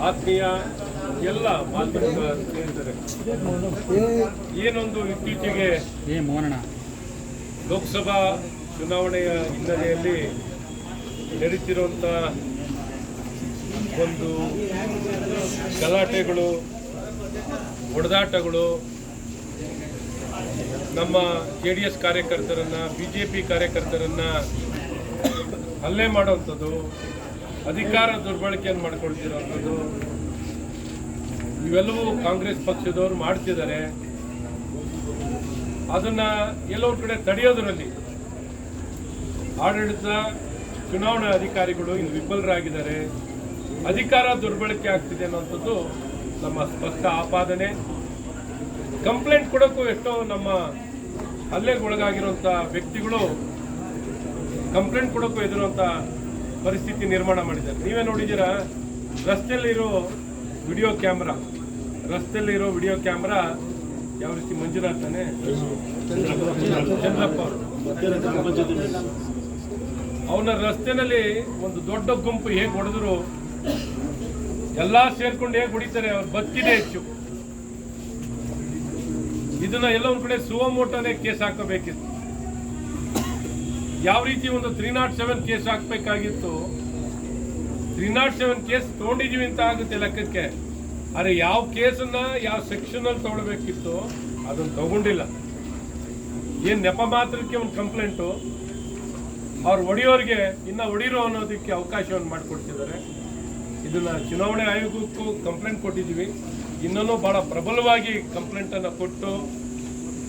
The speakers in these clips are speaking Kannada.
ಆತ್ಮೀಯ ಎಲ್ಲ ಮಾಧ್ಯಮ ಸ್ನೇಹಿತರೆ, ಏನೊಂದು ಇತ್ತೀಚೆಗೆ ಲೋಕಸಭಾ ಚುನಾವಣೆಯ ಹಿನ್ನೆಲೆಯಲ್ಲಿ ನಡೀತಿರುವಂಥ ಒಂದು ಗಲಾಟೆಗಳು, ಹೊಡೆದಾಟಗಳು, ನಮ್ಮ JDS ಕಾರ್ಯಕರ್ತರನ್ನು, BJP ಕಾರ್ಯಕರ್ತರನ್ನು ಹಲ್ಲೆ ಮಾಡುವಂಥದ್ದು, ಅಧಿಕಾರ ದುರ್ಬಳಕೆಯನ್ನು ಮಾಡ್ಕೊಳ್ತಿರೋವಂಥದ್ದು, ಇವೆಲ್ಲವೂ ಕಾಂಗ್ರೆಸ್ ಪಕ್ಷದವರು ಮಾಡ್ತಿದ್ದಾರೆ. ಅದನ್ನು ಎಲ್ಲೋ ಕಡೆ ತಡೆಯೋದರಲ್ಲಿ ಆಡಳಿತ ಚುನಾವಣಾ ಅಧಿಕಾರಿಗಳು ಇನ್ನು ವಿಫಲರಾಗಿದ್ದಾರೆ. ಅಧಿಕಾರ ದುರ್ಬಳಕೆ ಆಗ್ತಿದೆ ಅನ್ನುವಂಥದ್ದು ನಮ್ಮ ಸ್ಪಷ್ಟ ಆಪಾದನೆ. ಕಂಪ್ಲೇಂಟ್ ಕೊಡೋಕ್ಕೂ ಎಷ್ಟೋ ನಮ್ಮ ಹಲ್ಲೆಗೊಳಗಾಗಿರುವಂಥ ವ್ಯಕ್ತಿಗಳು ಕಂಪ್ಲೇಂಟ್ ಕೊಡೋಕ್ಕೂ ಎದುರುವಂಥ ಪರಿಸ್ಥಿತಿ ನಿರ್ಮಾಣ ಮಾಡಿದ್ದಾರೆ. ನೀವೇ ನೋಡಿದ್ದೀರಾ, ರಸ್ತೆಯಲ್ಲಿರೋ ವಿಡಿಯೋ ಕ್ಯಾಮ್ರಾ ಯಾವ ರೀತಿ ಮಂಜುನಾಥ್ ತಾನೆ ಚಂದ್ರಪ್ಪ ಅವನ ರಸ್ತೆನಲ್ಲಿ ಒಂದು ದೊಡ್ಡ ಗುಂಪು ಹೇಗೆ ಹೊಡೆದ್ರು, ಎಲ್ಲ ಸೇರ್ಕೊಂಡು ಹೇಗೆ ಹೊಡಿತಾರೆ, ಅವ್ರು ಬದುಕಿದೆ ಹೆಚ್ಚು. ಇದನ್ನ ಎಲ್ಲ ಒಂದ್ ಕಡೆ ಸುವಮೋಟೋನೇ ಕೇಸ್ ಹಾಕಬೇಕಿತ್ತು. ಯಾವ ರೀತಿ ಒಂದು 307 ಕೇಸ್ ಹಾಕಬೇಕಾಗಿತ್ತು, 307 ಕೇಸ್ ತಗೊಂಡಿದೀವಿ ಅಂತ ಆಗುತ್ತೆ ಲೆಕ್ಕಕ್ಕೆ. ಆದರೆ ಯಾವ ಕೇಸನ್ನ ಯಾವ ಸೆಕ್ಷನ್ ಅಲ್ಲಿ ತಗೊಳ್ಬೇಕಿತ್ತು ಅದನ್ನ ತಗೊಂಡಿಲ್ಲ. ಏನ್ ನೆಪ ಮಾತ್ರಕ್ಕೆ ಒಂದು ಕಂಪ್ಲೇಂಟು, ಅವ್ರು ಹೊಡೆಯೋರಿಗೆ ಇನ್ನ ಹೊಡಿರೋ ಅನ್ನೋದಕ್ಕೆ ಅವಕಾಶವನ್ನು ಮಾಡಿಕೊಡ್ತಿದ್ದಾರೆ. ಇದನ್ನ ಚುನಾವಣೆ ಆಯೋಗಕ್ಕೂ ಕಂಪ್ಲೇಂಟ್ ಕೊಟ್ಟಿದ್ದೀವಿ. ಇನ್ನೂ ಬಹಳ ಪ್ರಬಲವಾಗಿ ಕಂಪ್ಲೇಂಟನ್ನು ಕೊಟ್ಟು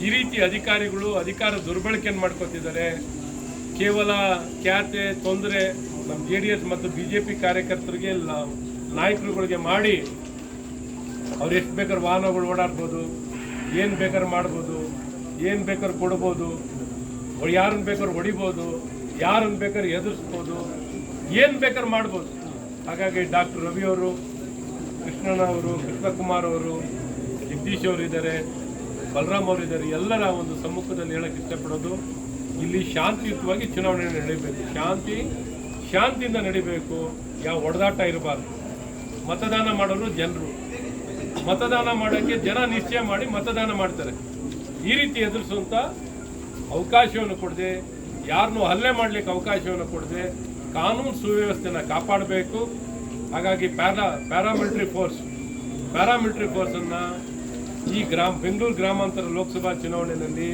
ಈ ರೀತಿ ಅಧಿಕಾರಿಗಳು ಅಧಿಕಾರ ದುರ್ಬಳಕೆಯನ್ನು ಮಾಡ್ಕೊತಿದ್ದಾರೆ. ಕೇವಲ ಖ್ಯಾತೆ ತೊಂದರೆ ನಮ್ಮ JDS ಮತ್ತು BJP ಕಾರ್ಯಕರ್ತರಿಗೆ ನಾಯಕರುಗಳಿಗೆ ಮಾಡಿ ಅವ್ರು ಎಷ್ಟು ಬೇಕಾದ್ರೆ ವಾಹನಗಳು ಓಡಾಡ್ಬೋದು, ಏನು ಬೇಕಾದ್ರೆ ಮಾಡ್ಬೋದು, ಏನು ಬೇಕಾದ್ರೆ ಕೊಡ್ಬೋದು, ಯಾರನ್ನ ಬೇಕಾದ್ರೆ ಹೊಡಿಬೋದು, ಯಾರನ್ನ ಬೇಕಾದ್ರೆ ಎದುರಿಸ್ಬೋದು, ಏನು ಬೇಕಾದ್ರೆ ಮಾಡ್ಬೋದು. ಹಾಗಾಗಿ ಡಾಕ್ಟರ್ ರವಿ ಅವರು, ಕೃಷ್ಣಣ್ಣ ಅವರು, ಕೃಷ್ಣಕುಮಾರ್ ಅವರು, ಜಗದೀಶ್ ಅವರು ಇದ್ದಾರೆ, ಬಲರಾಮ್ ಅವರು ಇದ್ದಾರೆ. ಎಲ್ಲರ ಒಂದು ಸಮ್ಮುಖದಲ್ಲಿ ಹೇಳಕ್ಕೆ ಇಷ್ಟಪಡೋದು, ಇಲ್ಲಿ ಶಾಂತಿಯುತವಾಗಿ ಚುನಾವಣೆ ನಡೀಬೇಕು, ಶಾಂತಿಯಿಂದ ನಡೀಬೇಕು. ಯಾವ ಹೊಡೆದಾಟ ಇರಬಾರ್ದು. ಮತದಾನ ಮಾಡೋರು ಜನರು, ಮತದಾನ ಮಾಡೋಕ್ಕೆ ಜನ ನಿಶ್ಚಯ ಮಾಡಿ ಮತದಾನ ಮಾಡ್ತಾರೆ. ಈ ರೀತಿ ಎದುರಿಸುವಂಥ ಅವಕಾಶವನ್ನು ಕೊಡದೆ, ಯಾರನ್ನೂ ಹಲ್ಲೆ ಮಾಡಲಿಕ್ಕೆ ಅವಕಾಶವನ್ನು ಕೊಡದೆ ಕಾನೂನು ಸುವ್ಯವಸ್ಥೆನ ಕಾಪಾಡಬೇಕು. ಹಾಗಾಗಿ ಪ್ಯಾರಾಮಿಲಿಟರಿ ಫೋರ್ಸನ್ನು ಈ ಬೆಂಗಳೂರು ಗ್ರಾಮಾಂತರ ಲೋಕಸಭಾ ಚುನಾವಣೆಯಲ್ಲಿ,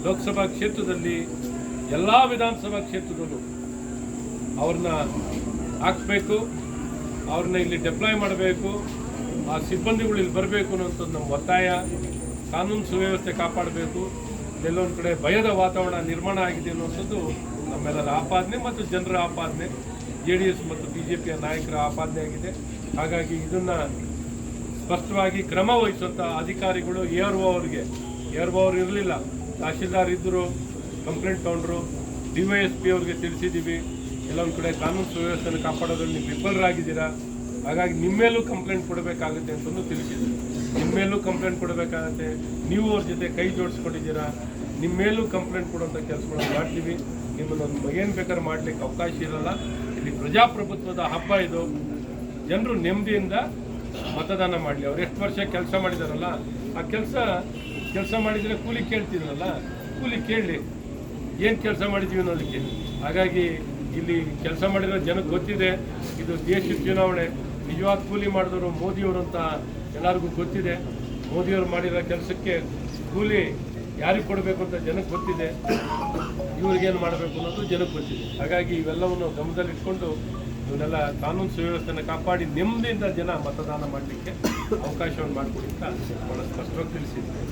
ಲೋಕಸಭಾ ಕ್ಷೇತ್ರದಲ್ಲಿ, ಎಲ್ಲ ವಿಧಾನಸಭಾ ಕ್ಷೇತ್ರದಲ್ಲೂ ಅವ್ರನ್ನ ಹಾಕಬೇಕು, ಅವ್ರನ್ನ ಇಲ್ಲಿ ಡೆಪ್ಲಾಯ್ ಮಾಡಬೇಕು, ಆ ಸಿಬ್ಬಂದಿಗಳು ಇಲ್ಲಿ ಬರಬೇಕು ಅನ್ನೋಂಥದ್ದು ನಮ್ಮ ಒತ್ತಾಯ. ಕಾನೂನು ಸುವ್ಯವಸ್ಥೆ ಕಾಪಾಡಬೇಕು. ಎಲ್ಲೊಂದು ಕಡೆ ಭಯದ ವಾತಾವರಣ ನಿರ್ಮಾಣ ಆಗಿದೆ ಅನ್ನುವಂಥದ್ದು ನಮ್ಮೆಲ್ಲರ ಆಪಾದನೆ ಮತ್ತು ಜನರ ಆಪಾದನೆ, JDS ಮತ್ತು BJPಯ ನಾಯಕರ ಆಪಾದನೆ ಆಗಿದೆ. ಹಾಗಾಗಿ ಇದನ್ನು ಸ್ಪಷ್ಟವಾಗಿ ಕ್ರಮ ವಹಿಸುವಂಥ ಅಧಿಕಾರಿಗಳು ARO ಅವ್ರಿಗೆ, ARO ಅವರು ಇರಲಿಲ್ಲ, ತಹಶೀಲ್ದಾರ್ ಇದ್ದರು, ಕಂಪ್ಲೇಂಟ್ ತಗೊಂಡ್ರು, DYSP ಅವ್ರಿಗೆ ತಿಳಿಸಿದ್ದೀವಿ. ಎಲ್ಲೊಂದು ಕಡೆ ಕಾನೂನು ಸುವ್ಯವಸ್ಥೆಯನ್ನು ಕಾಪಾಡೋದ್ರಲ್ಲಿ ನೀವು ವಿಫಲರಾಗಿದ್ದೀರಾ. ಹಾಗಾಗಿ ನಿಮ್ಮೇಲೂ ಕಂಪ್ಲೇಂಟ್ ಕೊಡಬೇಕಾಗುತ್ತೆ ಅಂತಂದು ತಿಳಿಸಿದ್ದೀವಿ. ನಿಮ್ಮೇಲೂ ಕಂಪ್ಲೇಂಟ್ ಕೊಡಬೇಕಾಗತ್ತೆ. ನೀವು ಅವ್ರ ಜೊತೆ ಕೈ ಜೋಡಿಸ್ಕೊಂಡಿದ್ದೀರಾ. ನಿಮ್ಮೇಲೂ ಕಂಪ್ಲೇಂಟ್ ಕೊಡುವಂಥ ಕೆಲಸಗಳನ್ನು ಮಾಡ್ತೀವಿ. ನಿಮ್ಮನ್ನೊಂದು ಏನು ಬೇಕಾದ್ರೆ ಮಾಡಲಿಕ್ಕೆ ಅವಕಾಶ ಇರಲ್ಲ. ಇಲ್ಲಿ ಪ್ರಜಾಪ್ರಭುತ್ವದ ಹಬ್ಬ ಇದು. ಜನರು ನೆಮ್ಮದಿಯಿಂದ ಮತದಾನ ಮಾಡಲಿ. ಅವ್ರು ಎಷ್ಟು ವರ್ಷ ಕೆಲಸ ಮಾಡಿದಾರಲ್ಲ, ಆ ಕೆಲಸ ಮಾಡಿದರೆ ಕೂಲಿ ಕೇಳ್ತಿದ್ರಲ್ಲ, ಕೂಲಿ ಕೇಳಲಿ, ಏನು ಕೆಲಸ ಮಾಡಿದ್ದೀವಿ ಅನ್ನೋದಕ್ಕೆ. ಹಾಗಾಗಿ ಇಲ್ಲಿ ಕೆಲಸ ಮಾಡಿರೋ ಜನಕ್ಕೆ ಗೊತ್ತಿದೆ, ಇದು ದೇಶದ ಚುನಾವಣೆ. ನಿಜವಾದ ಕೂಲಿ ಮಾಡಿದವರು ಮೋದಿಯವರು ಅಂತ ಎಲ್ಲರಿಗೂ ಗೊತ್ತಿದೆ. ಮೋದಿಯವರು ಮಾಡಿರೋ ಕೆಲಸಕ್ಕೆ ಕೂಲಿ ಯಾರಿಗೆ ಕೊಡಬೇಕು ಅಂತ ಜನಕ್ಕೆ ಗೊತ್ತಿದೆ, ಇವ್ರಿಗೇನು ಮಾಡಬೇಕು ಅನ್ನೋದು ಜನಕ್ಕೆ ಗೊತ್ತಿದೆ. ಹಾಗಾಗಿ ಇವೆಲ್ಲವನ್ನು ಗಮನದಲ್ಲಿಟ್ಕೊಂಡು ಇವನ್ನೆಲ್ಲ ಕಾನೂನು ಸುವ್ಯವಸ್ಥೆಯನ್ನು ಕಾಪಾಡಿ ನೆಮ್ಮದಿಯಿಂದ ಜನ ಮತದಾನ ಮಾಡಲಿಕ್ಕೆ ಅವಕಾಶವನ್ನು ಮಾಡಿಕೊಡಿ ಅಂತ ಭಾಳ ಸ್ಪಷ್ಟವಾಗಿ ತಿಳಿಸಿದ್ದಾರೆ.